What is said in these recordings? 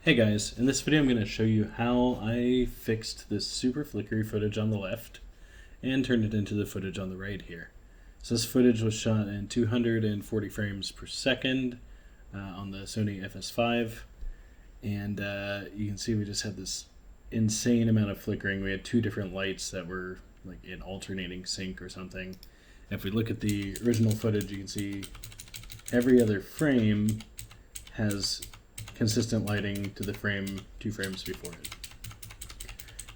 Hey guys, in this video I'm going to show you how I fixed this super flickery footage on the left and turned it into the footage on the right here. So this footage was shot in 240 frames per second on the Sony FS5, and you can see we just had this insane amount of flickering. We had two different lights that were like in alternating sync or something. If we look at the original footage, you can see every other frame has consistent lighting to the frame 2 frames before it.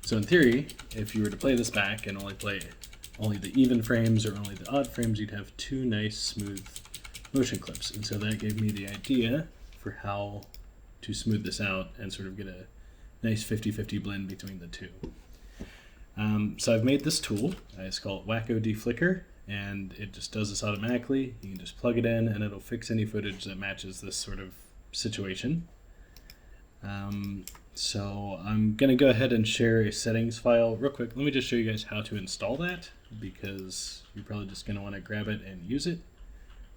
So in theory, if you were to play this back and only play only the even frames or only the odd frames, you'd have 2 nice smooth motion clips. And so that gave me the idea for how to smooth this out and sort of get a nice 50-50 blend between the two. So I've made this tool. I just call it Wacko Deflicker, and it just does this automatically. You can just plug it in and it'll fix any footage that matches this sort of situation. So I'm going to go ahead and share a settings file real quick. Let me just show you guys how to install that, because you're probably just going to want to grab it and use it.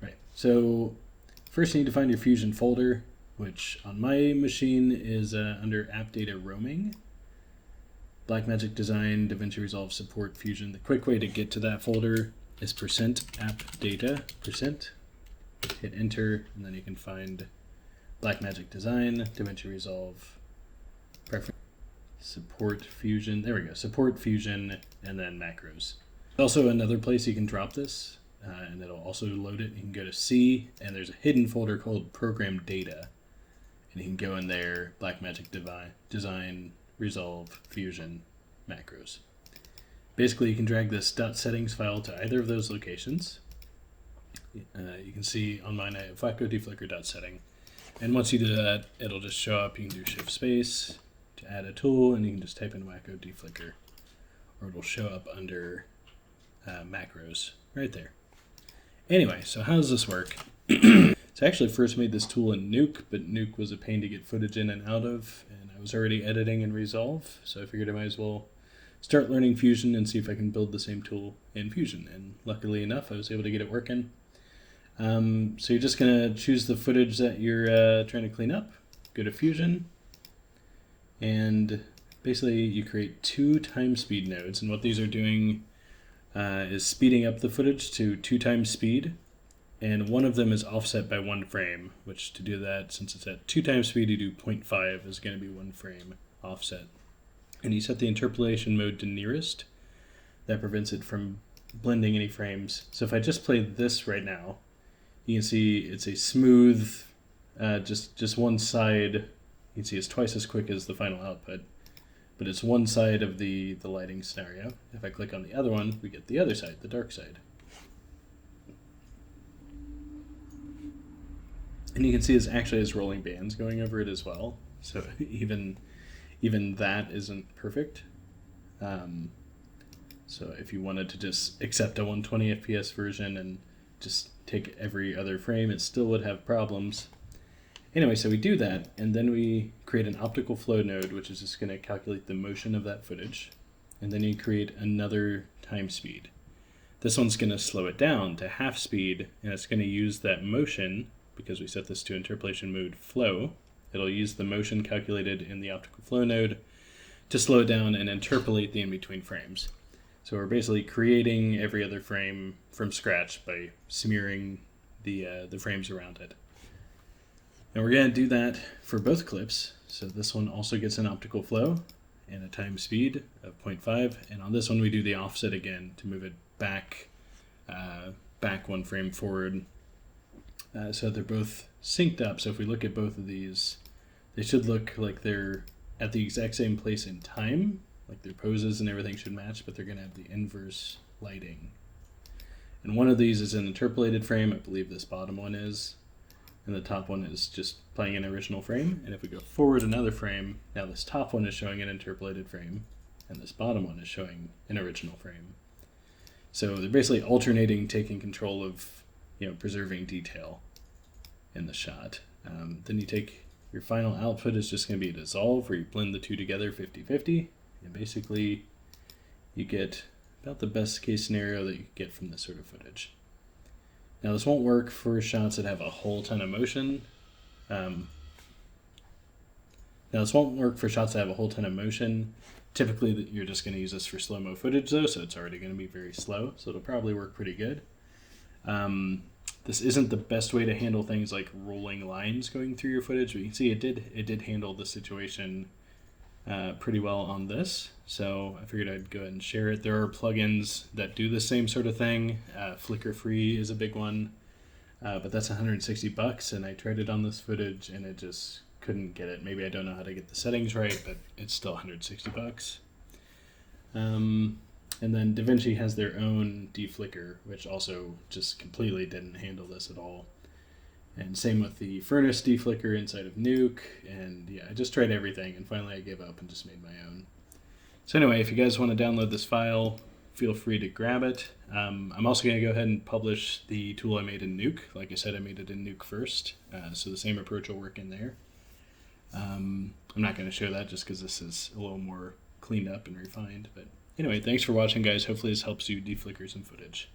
Right. So first you need to find your Fusion folder, which on my machine is under App Data Roaming. Blackmagic Design, DaVinci Resolve Support Fusion. The quick way to get to that folder is %appdata%. Hit enter, and then you can find Blackmagic Design, DaVinci Resolve, Preference, Support Fusion. There we go. Support Fusion, and then macros. Also another place you can drop this, and it'll also load it. You can go to C, and there's a hidden folder called Program Data, and you can go in there, Blackmagic Design, Resolve, Fusion, macros. Basically, you can drag this .settings file to either of those locations. You can see on mine I have Wacko Deflicker.setting. And once you do that, it'll just show up. You can do Shift Space to add a tool, and you can just type in Wacko Deflicker, or it'll show up under macros right there. Anyway, so how does this work? So I actually first made this tool in Nuke, but Nuke was a pain to get footage in and out of, and I was already editing in Resolve, so I figured I might as well start learning Fusion and see if I can build the same tool in Fusion. And luckily enough, I was able to get it working. So you're just going to choose the footage that you're trying to clean up, go to Fusion, and basically you create 2 time speed nodes, and what these are doing is speeding up the footage to 2 times speed, and one of them is offset by 1 frame, which to do that, since it's at 2 times speed, you do 0.5 is going to be 1 frame offset. And you set the interpolation mode to nearest. That prevents it from blending any frames. So if I just play this right now, you can see it's a smooth, just one side. You can see it's twice as quick as the final output, but it's one side of the lighting scenario. If I click on the other one, we get the other side, the dark side. And you can see it actually has rolling bands going over it as well. So even that isn't perfect. So if you wanted to just accept a 120 FPS version and just take every other frame, it still would have problems. Anyway, so we do that, and then we create an optical flow node, which is just going to calculate the motion of that footage. And then you create another time speed. This one's going to slow it down to half speed, and it's going to use that motion, because we set this to interpolation mode flow. It'll use the motion calculated in the optical flow node to slow it down and interpolate the in-between frames. So we're basically creating every other frame from scratch by smearing the frames around it. And we're going to do that for both clips. So this one also gets an optical flow and a time speed of 0.5. And on this one we do the offset again to move it back 1 frame forward. So they're both synced up. So if we look at both of these, they should look like they're at the exact same place in time. Like their poses and everything should match, but they're going to have the inverse lighting. And one of these is an interpolated frame. I believe this bottom one is. And the top one is just playing an original frame. And if we go forward another frame, now this top one is showing an interpolated frame, and this bottom one is showing an original frame. So they're basically alternating, taking control of, preserving detail in the shot. Then you take your final output is just going to be a dissolve, where you blend the two together 50-50. And basically, you get about the best case scenario that you could get from this sort of footage. Now, this won't work for shots that have a whole ton of motion, Now this won't work for shots that have a whole ton of motion. Typically you're just going to use this for slow-mo footage though, so it's already going to be very slow, so it'll probably work pretty good. This isn't the best way to handle things like rolling lines going through your footage, but you can see it did handle the situation pretty well on this, so I figured I'd go ahead and share it. There are plugins that do the same sort of thing. Flicker Free is a big one, but that's $160, and I tried it on this footage and it just couldn't get it. Maybe I don't know how to get the settings right, but it's still $160. And then DaVinci has their own deflicker, which also just completely didn't handle this at all. And same with the furnace deflicker inside of Nuke, and yeah, I just tried everything, and finally I gave up and just made my own. So anyway, if you guys want to download this file, feel free to grab it. I'm also going to go ahead and publish the tool I made in Nuke. Like I said, I made it in Nuke first, so the same approach will work in there. I'm not going to show that just because this is a little more cleaned up and refined, but anyway, thanks for watching, guys. Hopefully this helps you deflicker some footage.